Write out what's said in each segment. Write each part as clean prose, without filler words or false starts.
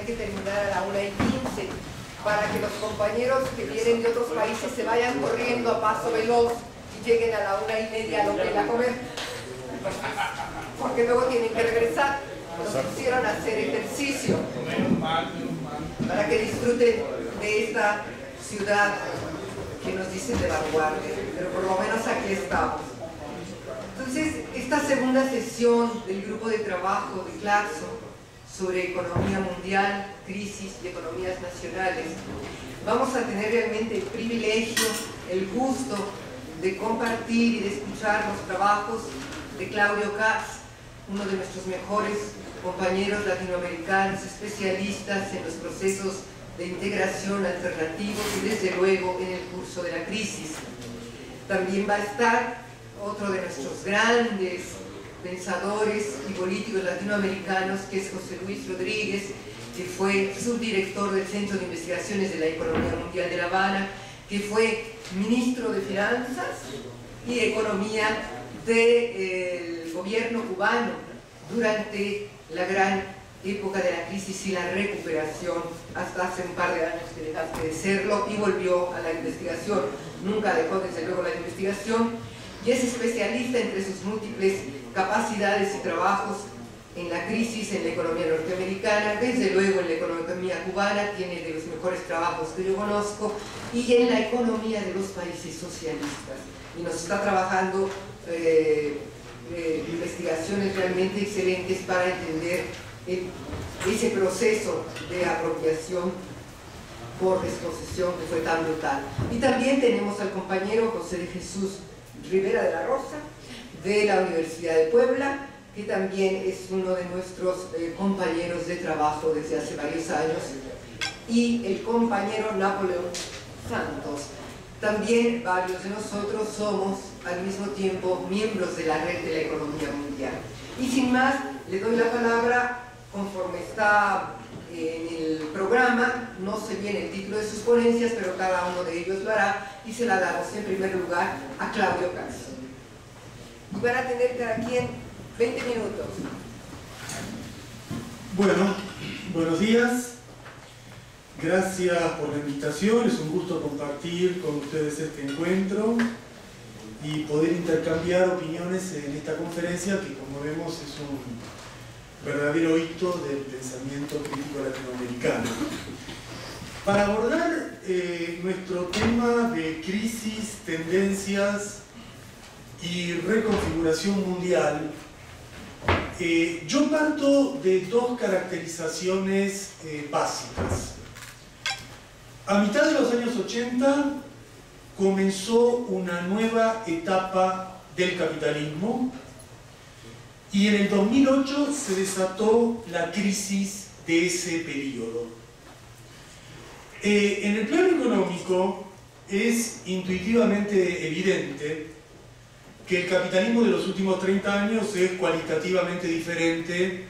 que terminar a la 1:15, para que los compañeros que vienen de otros países se vayan corriendo a paso veloz y lleguen a la 1:30 al hotel a comer, porque luego tienen que regresar. Nos pusieron a hacer ejercicio para que disfruten de esta ciudad que nos dicen de vanguardia, pero por lo menos aquí estamos. Entonces, esta segunda sesión del grupo de trabajo de Clarkson sobre economía mundial, crisis y economías nacionales, vamos a tener realmente el privilegio, el gusto de compartir y de escuchar los trabajos de Claudio Katz, uno de nuestros mejores compañeros latinoamericanos, especialistas en los procesos de integración alternativos y desde luego en el curso de la crisis. También va a estar otro de nuestros grandes pensadores y políticos latinoamericanos, que es José Luis Rodríguez, que fue subdirector del Centro de Investigaciones de la Economía Mundial de La Habana, que fue ministro de Finanzas y Economía del gobierno cubano durante la gran época de la crisis y la recuperación, hasta hace un par de años que dejaste de serlo y volvió a la investigación. Nunca dejó desde luego la investigación y es especialista entre sus múltiples capacidades y trabajos en la crisis, en la economía norteamericana, desde luego en la economía cubana, tiene de los mejores trabajos que yo conozco, y en la economía de los países socialistas. Y nos está trabajando investigaciones realmente excelentes para entender ese proceso de apropiación por desposesión que fue tan brutal. Y también tenemos al compañero José de Jesús Rivera de la Rosa, de la Universidad de Puebla, que también es uno de nuestros compañeros de trabajo desde hace varios años, y el compañero Napoleón Santos. También varios de nosotros somos al mismo tiempo miembros de la Red de la Economía Mundial. Y sin más, le doy la palabra conforme está en el programa. No sé bien el título de sus ponencias, pero cada uno de ellos lo hará, y se la damos en primer lugar a Claudio Katz. Y van a tener cada quien 20 minutos. Bueno, buenos días. Gracias por la invitación. Es un gusto compartir con ustedes este encuentro y poder intercambiar opiniones en esta conferencia, que como vemos es un verdadero hito del pensamiento crítico latinoamericano. Para abordar nuestro tema de crisis, tendencias y reconfiguración mundial, yo parto de dos caracterizaciones básicas. A mitad de los años 80 comenzó una nueva etapa del capitalismo, y en el 2008 se desató la crisis de ese periodo. En el plano económico es intuitivamente evidente que el capitalismo de los últimos 30 años es cualitativamente diferente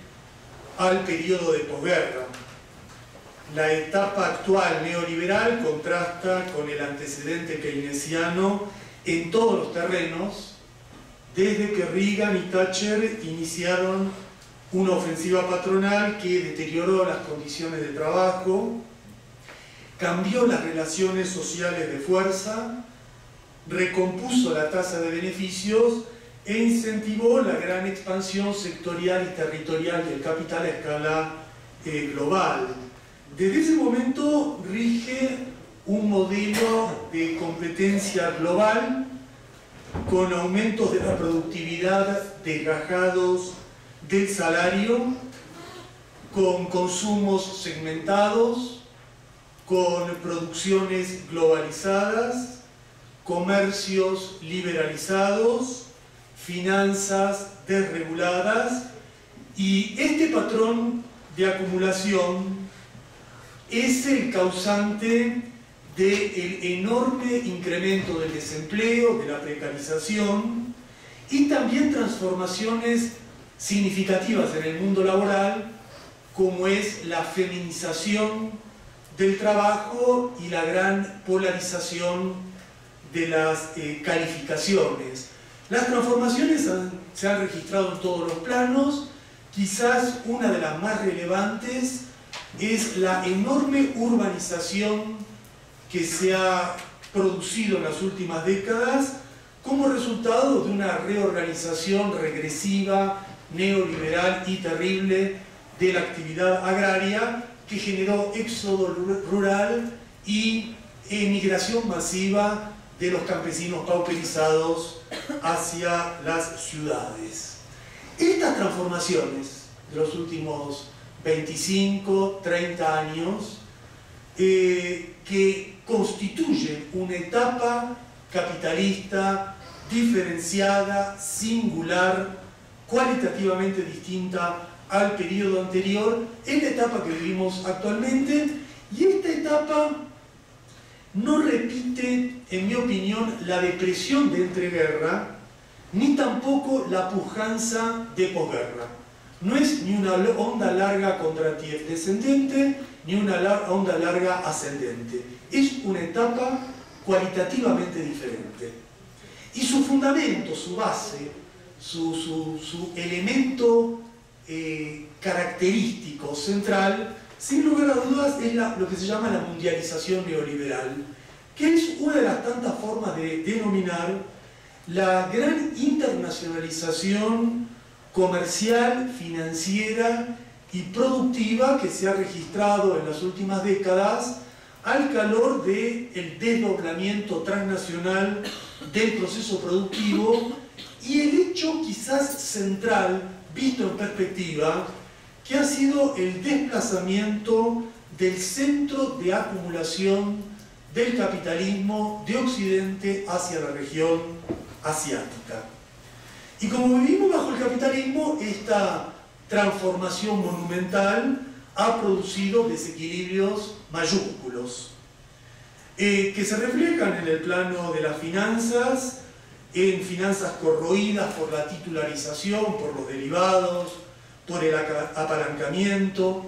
al periodo de posguerra. La etapa actual neoliberal contrasta con el antecedente keynesiano en todos los terrenos, desde que Reagan y Thatcher iniciaron una ofensiva patronal que deterioró las condiciones de trabajo, cambió las relaciones sociales de fuerza, recompuso la tasa de beneficios e incentivó la gran expansión sectorial y territorial del capital a escala global. Desde ese momento rige un modelo de competencia global con aumentos de la productividad desgajados del salario, con consumos segmentados, con producciones globalizadas, comercios liberalizados, finanzas desreguladas, y este patrón de acumulación es el causante del enorme incremento del desempleo, de la precarización, y también transformaciones significativas en el mundo laboral, como es la feminización del trabajo y la gran polarización de las calificaciones. Las transformaciones se han registrado en todos los planos. Quizás una de las más relevantes es la enorme urbanización que se ha producido en las últimas décadas como resultado de una reorganización regresiva, neoliberal y terrible de la actividad agraria que generó éxodo rural y emigración masiva de los campesinos pauperizados hacia las ciudades. Estas transformaciones de los últimos 25, 30 años que constituyen una etapa capitalista diferenciada, singular, cualitativamente distinta al periodo anterior, es la etapa que vivimos actualmente, y esta etapa no repite, en mi opinión, la depresión de entreguerra, ni tampoco la pujanza de posguerra. No es ni una onda larga contra Kiev descendente, ni una onda larga ascendente. Es una etapa cualitativamente diferente. Y su fundamento, su base, su elemento característico central, sin lugar a dudas, es lo que se llama la mundialización neoliberal, que es una de las tantas formas de denominar la gran internacionalización comercial, financiera y productiva que se ha registrado en las últimas décadas al calor del desdoblamiento transnacional del proceso productivo y el hecho quizás central, visto en perspectiva, que ha sido el desplazamiento del centro de acumulación del capitalismo de Occidente hacia la región asiática. Y como vivimos bajo el capitalismo, esta transformación monumental ha producido desequilibrios mayúsculos, que se reflejan en el plano de las finanzas, en finanzas corroídas por la titularización, por los derivados, por el apalancamiento,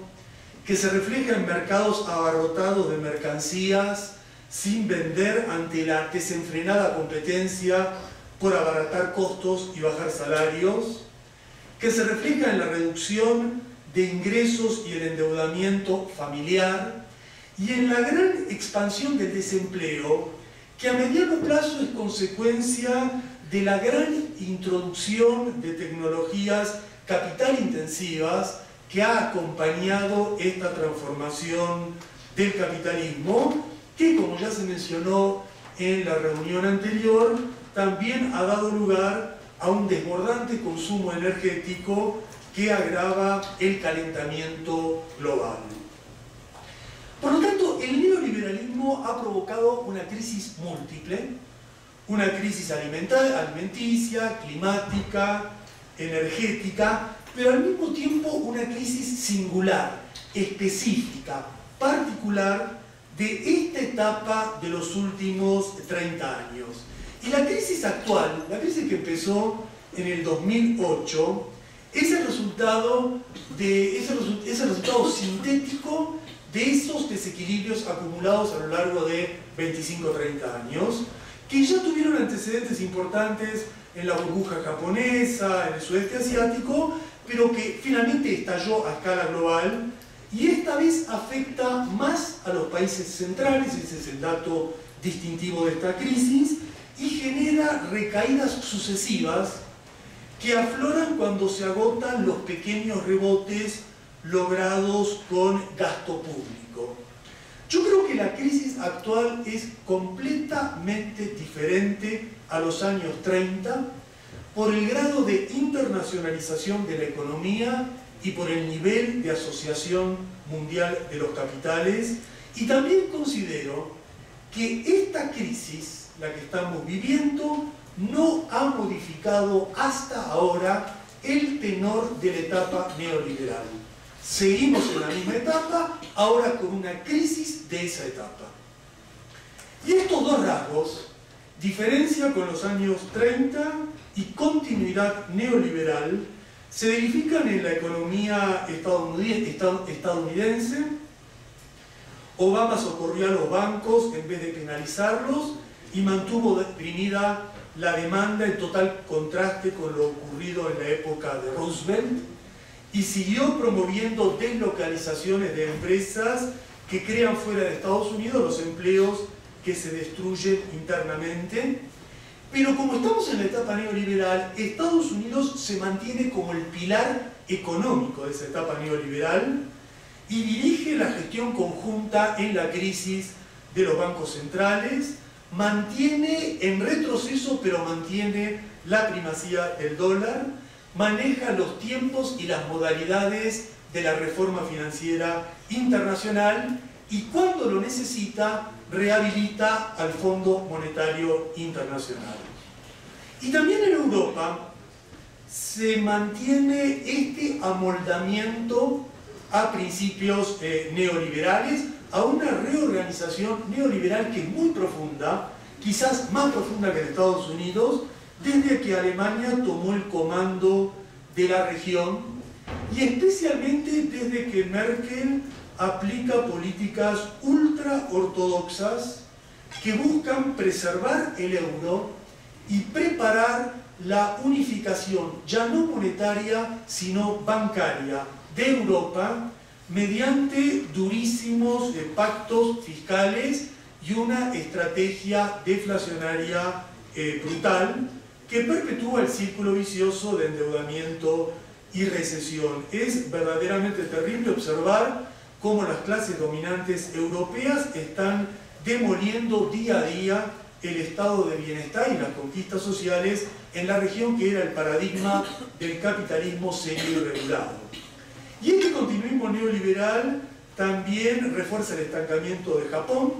que se refleja en mercados abarrotados de mercancías sin vender ante la desenfrenada competencia por abaratar costos y bajar salarios, que se refleja en la reducción de ingresos y el endeudamiento familiar, y en la gran expansión del desempleo, que a mediano plazo es consecuencia de la gran introducción de tecnologías capital intensivas que ha acompañado esta transformación del capitalismo, que, como ya se mencionó en la reunión anterior, también ha dado lugar a un desbordante consumo energético que agrava el calentamiento global. Por lo tanto, el neoliberalismo ha provocado una crisis múltiple, una crisis alimenticia, climática, energética, pero al mismo tiempo una crisis singular, específica, particular de esta etapa de los últimos 30 años. Y la crisis actual, la crisis que empezó en el 2008, es el resultado sintético de esos desequilibrios acumulados a lo largo de 25 o 30 años, que ya tuvieron antecedentes importantes en la burbuja japonesa, en el sudeste asiático, pero que finalmente estalló a escala global, y esta vez afecta más a los países centrales, ese es el dato distintivo de esta crisis, y genera recaídas sucesivas que afloran cuando se agotan los pequeños rebotes logrados con gasto público. Yo creo que la crisis actual es completamente diferente a los años 30 por el grado de internacionalización de la economía y por el nivel de asociación mundial de los capitales, y también considero que esta crisis, la que estamos viviendo, no ha modificado hasta ahora el tenor de la etapa neoliberal. Seguimos en la misma etapa, ahora con una crisis de esa etapa. Y estos dos rasgos, diferencia con los años 30 y continuidad neoliberal, se verifican en la economía estadounidense. Obama socorrió a los bancos en vez de penalizarlos y mantuvo deprimida la demanda en total contraste con lo ocurrido en la época de Roosevelt. y siguió promoviendo deslocalizaciones de empresas que crean fuera de Estados Unidos los empleos que se destruyen internamente. Pero como estamos en la etapa neoliberal, Estados Unidos se mantiene como el pilar económico de esa etapa neoliberal y dirige la gestión conjunta en la crisis de los bancos centrales, mantiene en retroceso, pero mantiene la primacía del dólar, maneja los tiempos y las modalidades de la reforma financiera internacional y cuando lo necesita, rehabilita al Fondo Monetario Internacional. Y también en Europa se mantiene este amoldamiento a principios neoliberales, a una reorganización neoliberal que es muy profunda, quizás más profunda que en Estados Unidos, desde que Alemania tomó el comando de la región y especialmente desde que Merkel aplica políticas ultraortodoxas que buscan preservar el euro y preparar la unificación ya no monetaria sino bancaria de Europa mediante durísimos pactos fiscales y una estrategia deflacionaria brutal que perpetúa el círculo vicioso de endeudamiento y recesión. Es verdaderamente terrible observar cómo las clases dominantes europeas están demoliendo día a día el estado de bienestar y las conquistas sociales en la región que era el paradigma del capitalismo serio y regulado. Y este continuismo neoliberal también refuerza el estancamiento de Japón,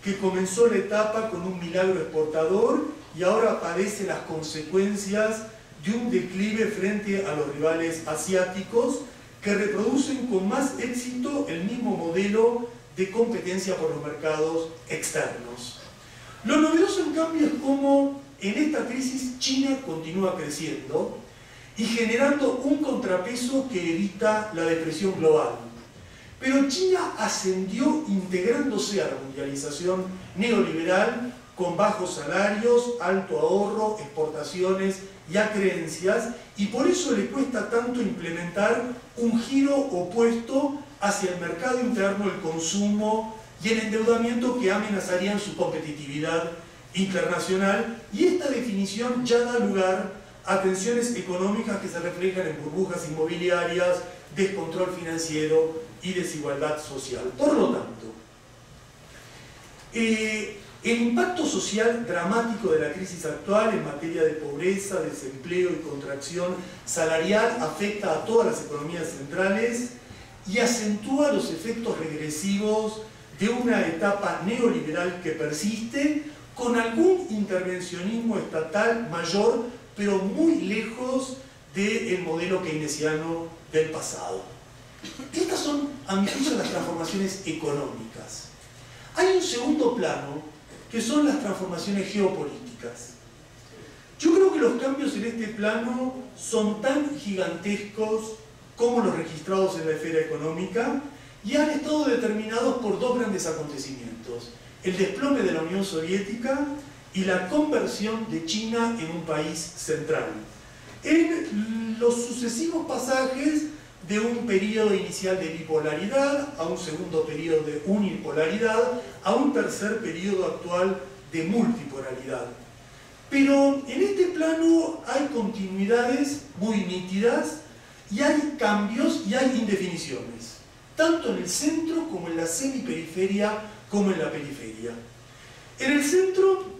que comenzó la etapa con un milagro exportador y ahora padece las consecuencias de un declive frente a los rivales asiáticos que reproducen con más éxito el mismo modelo de competencia por los mercados externos. Lo novedoso, en cambio, es cómo en esta crisis China continúa creciendo y generando un contrapeso que evita la depresión global. Pero China ascendió integrándose a la mundialización neoliberal con bajos salarios, alto ahorro, exportaciones y acreencias, y por eso le cuesta tanto implementar un giro opuesto hacia el mercado interno, el consumo y el endeudamiento que amenazarían su competitividad internacional, y esta definición ya da lugar a tensiones económicas que se reflejan en burbujas inmobiliarias, descontrol financiero y desigualdad social. Por lo tanto, el impacto social dramático de la crisis actual en materia de pobreza, desempleo y contracción salarial afecta a todas las economías centrales y acentúa los efectos regresivos de una etapa neoliberal que persiste con algún intervencionismo estatal mayor, pero muy lejos del modelo keynesiano del pasado. Estas son, a mi juicio, las transformaciones económicas. Hay un segundo plano, que son las transformaciones geopolíticas. Yo creo que los cambios en este plano son tan gigantescos como los registrados en la esfera económica y han estado determinados por dos grandes acontecimientos: el desplome de la Unión Soviética y la conversión de China en un país central. En los sucesivos pasajes de un periodo inicial de bipolaridad a un segundo periodo de unipolaridad a un tercer periodo actual de multipolaridad. Pero en este plano hay continuidades muy nítidas y hay cambios y hay indefiniciones, tanto en el centro como en la semiperiferia como en la periferia. En el centro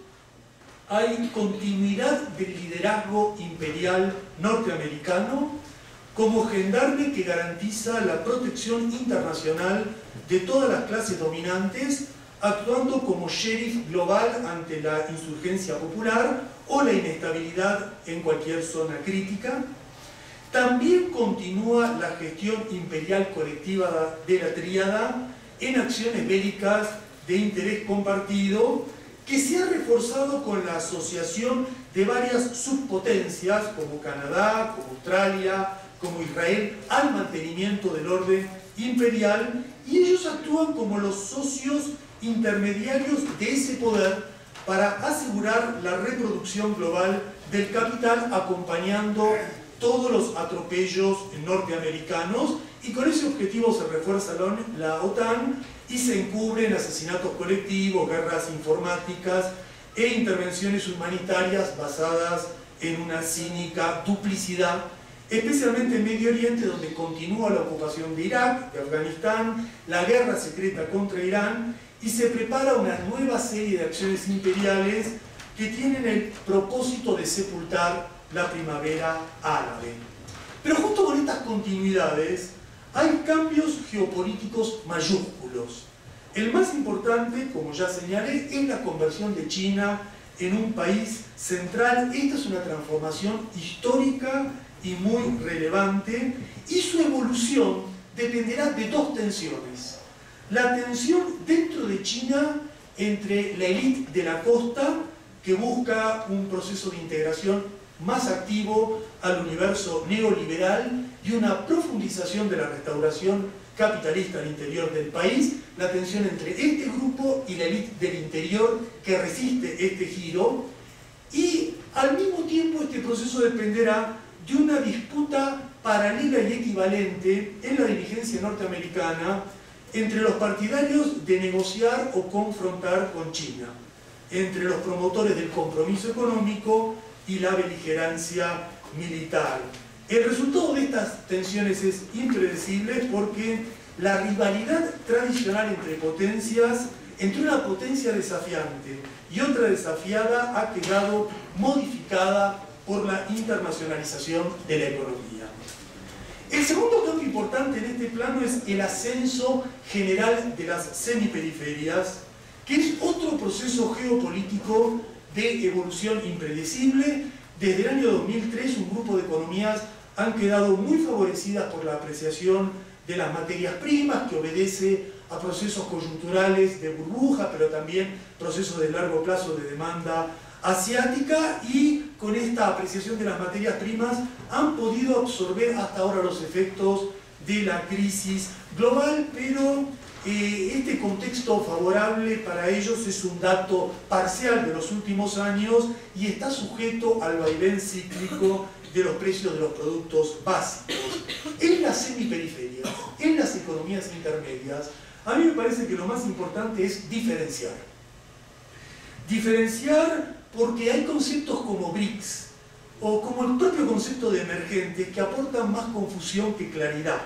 hay continuidad del liderazgo imperial norteamericano como gendarme que garantiza la protección internacional de todas las clases dominantes, actuando como sheriff global ante la insurgencia popular o la inestabilidad en cualquier zona crítica. También continúa la gestión imperial colectiva de la tríada en acciones bélicas de interés compartido, que se ha reforzado con la asociación de varias subpotencias como Canadá, como Australia, como Israel, al mantenimiento del orden imperial, y ellos actúan como los socios intermediarios de ese poder para asegurar la reproducción global del capital, acompañando todos los atropellos norteamericanos, y con ese objetivo se refuerza la OTAN y se encubren asesinatos colectivos, guerras informáticas e intervenciones humanitarias basadas en una cínica duplicidad, especialmente en Medio Oriente, donde continúa la ocupación de Irak, de Afganistán, la guerra secreta contra Irán, y se prepara una nueva serie de acciones imperiales que tienen el propósito de sepultar la primavera árabe. Pero junto con estas continuidades hay cambios geopolíticos mayúsculos. El más importante, como ya señalé, es la conversión de China en un país central. Esta es una transformación histórica y muy relevante, y su evolución dependerá de dos tensiones. La tensión dentro de China entre la élite de la costa, que busca un proceso de integración más activo al universo neoliberal, y una profundización de la restauración capitalista al interior del país, la tensión entre este grupo y la élite del interior que resiste este giro, y al mismo tiempo este proceso dependerá de una disputa paralela y equivalente en la dirigencia norteamericana entre los partidarios de negociar o confrontar con China, entre los promotores del compromiso económico y la beligerancia militar. El resultado de estas tensiones es impredecible porque la rivalidad tradicional entre potencias, entre una potencia desafiante y otra desafiada, ha quedado modificada por la internacionalización de la economía. El segundo cambio importante en este plano es el ascenso general de las semiperiferias, que es otro proceso geopolítico de evolución impredecible. Desde el año 2003, un grupo de economías han quedado muy favorecidas por la apreciación de las materias primas, que obedece a procesos coyunturales de burbuja, pero también procesos de largo plazo de demanda asiática, y con esta apreciación de las materias primas han podido absorber hasta ahora los efectos de la crisis global, pero este contexto favorable para ellos es un dato parcial de los últimos años y está sujeto al vaivén cíclico de los precios de los productos básicos. En las semiperiferias, en las economías intermedias, a mí me parece que lo más importante es diferenciar. Diferenciar porque hay conceptos como BRICS o como el propio concepto de emergentes que aportan más confusión que claridad.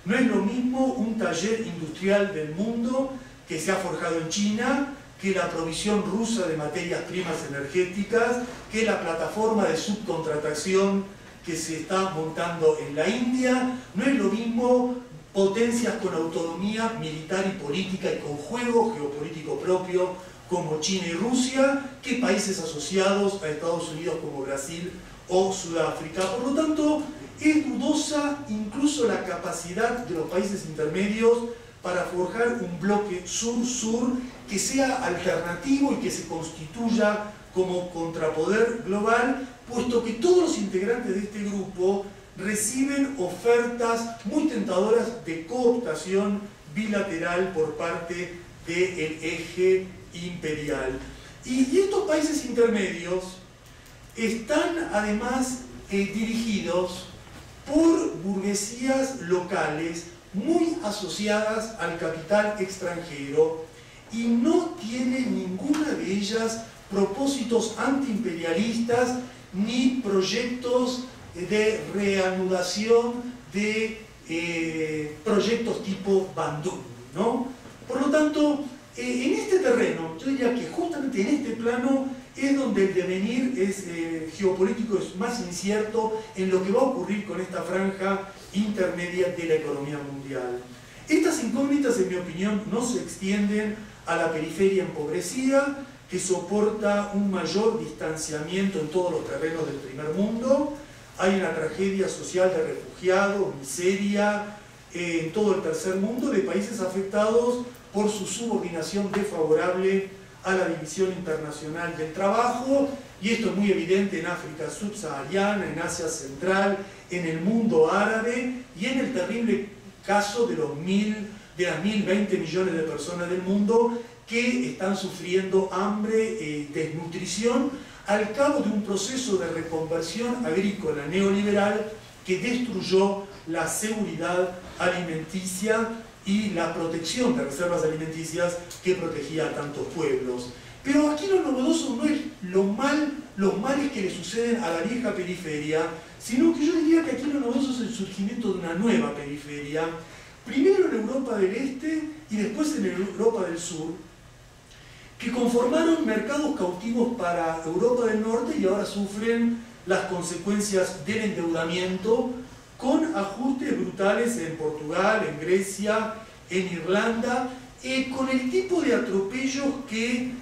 No es lo mismo un taller industrial del mundo que se ha forjado en China, que la provisión rusa de materias primas energéticas, que la plataforma de subcontratación que se está montando en la India. No es lo mismo potencias con autonomía militar y política y con juego geopolítico propio como China y Rusia, que países asociados a Estados Unidos como Brasil o Sudáfrica. Por lo tanto, es dudosa incluso la capacidad de los países intermedios para forjar un bloque sur-sur que sea alternativo y que se constituya como contrapoder global, puesto que todos los integrantes de este grupo reciben ofertas muy tentadoras de cooptación bilateral por parte del eje imperial. Y estos países intermedios están además dirigidos por burguesías locales muy asociadas al capital extranjero, y no tiene ninguna de ellas propósitos antiimperialistas ni proyectos de reanudación de proyectos tipo Bandung, ¿no? Por lo tanto, en este terreno, yo diría que justamente en este plano es donde el devenir geopolítico es más incierto en lo que va a ocurrir con esta franja intermedia de la economía mundial. Estas incógnitas, en mi opinión, no se extienden a la periferia empobrecida, que soporta un mayor distanciamiento en todos los terrenos del primer mundo. Hay una tragedia social de refugiados, miseria en todo el tercer mundo, de países afectados por su subordinación desfavorable a la División Internacional del Trabajo, y esto es muy evidente en África subsahariana, en Asia Central, en el mundo árabe y en el terrible caso de las 1020 millones de personas del mundo que están sufriendo hambre, desnutrición. al cabo de un proceso de reconversión agrícola neoliberal que destruyó la seguridad alimenticia y la protección de reservas alimenticias que protegía a tantos pueblos. Pero aquí lo novedoso no es los males que le suceden a la vieja periferia, sino que yo diría que aquí lo novedoso es el surgimiento de una nueva periferia, primero en Europa del Este y después en Europa del Sur, que conformaron mercados cautivos para Europa del Norte y ahora sufren las consecuencias del endeudamiento con ajustes brutales en Portugal, en Grecia, en Irlanda, con el tipo de atropellos que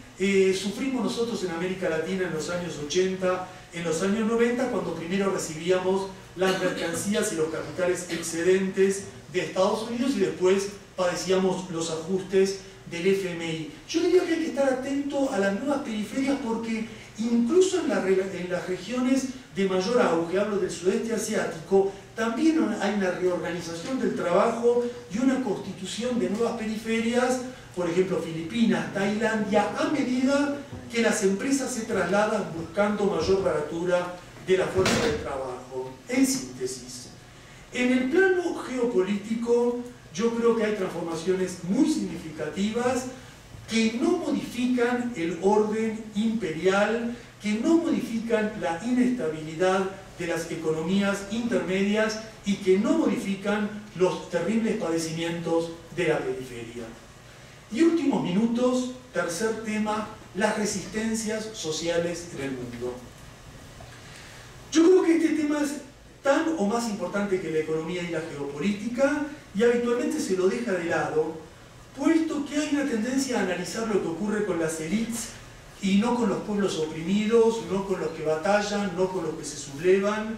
sufrimos nosotros en América Latina en los años 80, en los años 90, cuando primero recibíamos las mercancías y los capitales excedentes de Estados Unidos y después padecíamos los ajustes del FMI. Yo diría que hay que estar atento a las nuevas periferias porque incluso en las regiones de mayor auge, hablo del sudeste asiático, también hay una reorganización del trabajo y una constitución de nuevas periferias, por ejemplo Filipinas, Tailandia, a medida que las empresas se trasladan buscando mayor baratura de la fuerza de trabajo. En síntesis, en el plano geopolítico, yo creo que hay transformaciones muy significativas que no modifican el orden imperial, que no modifican la inestabilidad de las economías intermedias y que no modifican los terribles padecimientos de la periferia. Y últimos minutos, tercer tema, las resistencias sociales en el mundo. Yo creo que este tema es tan o más importante que la economía y la geopolítica y habitualmente se lo deja de lado, puesto que hay una tendencia a analizar lo que ocurre con las élites y no con los pueblos oprimidos, no con los que batallan, no con los que se sublevan.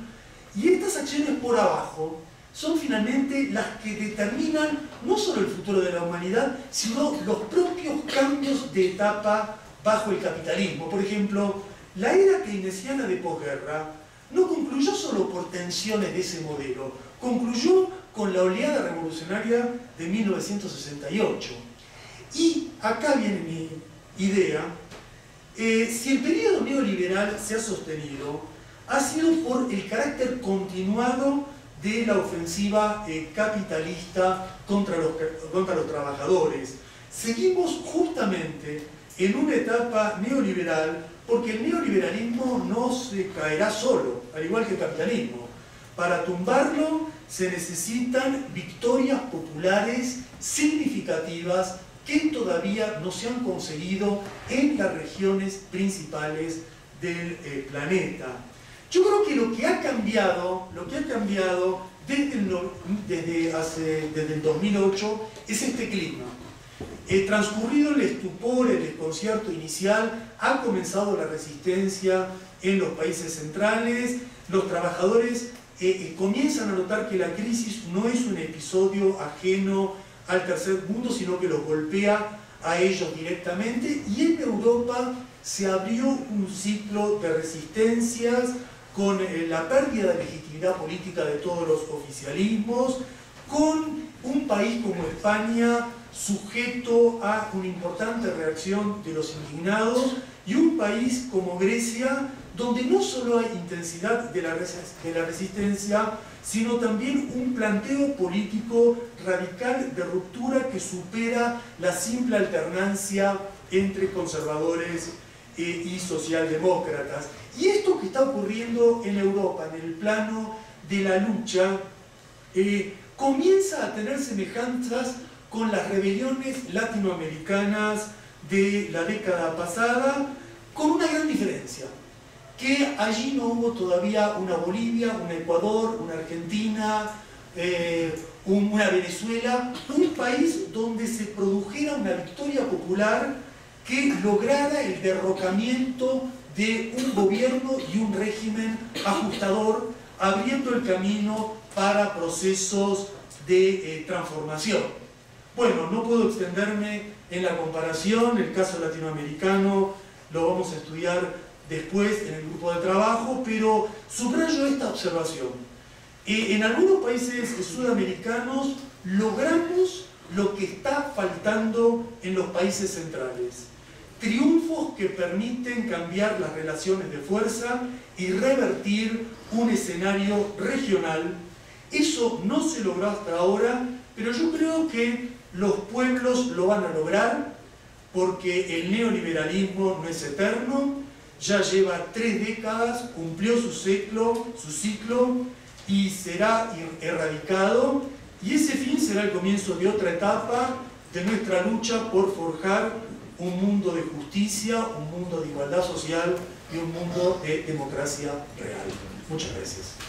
Y estas acciones por abajo son finalmente las que determinan no solo el futuro de la humanidad, sino los propios cambios de etapa bajo el capitalismo. Por ejemplo, la era keynesiana de posguerra no concluyó solo por tensiones de ese modelo, concluyó con la oleada revolucionaria de 1968. Y acá viene mi idea. Si el periodo neoliberal se ha sostenido, ha sido por el carácter continuado de la ofensiva capitalista contra los trabajadores. Seguimos justamente en una etapa neoliberal porque el neoliberalismo no se caerá solo, al igual que el capitalismo. Para tumbarlo se necesitan victorias populares significativas que todavía no se han conseguido en las regiones principales del planeta. Yo creo que lo que ha cambiado desde el 2008 es este clima. Transcurrido el estupor, el desconcierto inicial, ha comenzado la resistencia en los países centrales, los trabajadores comienzan a notar que la crisis no es un episodio ajeno al tercer mundo, sino que los golpea a ellos directamente, y en Europa se abrió un ciclo de resistencias con la pérdida de legitimidad política de todos los oficialismos, con un país como España sujeto a una importante reacción de los indignados, y un país como Grecia, donde no solo hay intensidad de la resistencia, sino también un planteo político radical de ruptura que supera la simple alternancia entre conservadores y socialdemócratas. Y esto que está ocurriendo en Europa, en el plano de la lucha, comienza a tener semejanzas con las rebeliones latinoamericanas de la década pasada, con una gran diferencia, que allí no hubo todavía una Bolivia, un Ecuador, una Argentina, una Venezuela, un país donde se produjera una victoria popular que lograra el derrocamiento de un gobierno y un régimen ajustador, abriendo el camino para procesos de transformación. Bueno, no puedo extenderme en la comparación, el caso latinoamericano lo vamos a estudiar después en el grupo de trabajo, pero subrayo esta observación. En algunos países sudamericanos logramos lo que está faltando en los países centrales. triunfos que permiten cambiar las relaciones de fuerza y revertir un escenario regional. Eso no se logró hasta ahora, pero yo creo que los pueblos lo van a lograr, porque el neoliberalismo no es eterno, ya lleva 3 décadas, cumplió su ciclo y será erradicado, y ese fin será el comienzo de otra etapa de nuestra lucha por forjar un mundo de justicia, un mundo de igualdad social y un mundo de democracia real. Muchas gracias.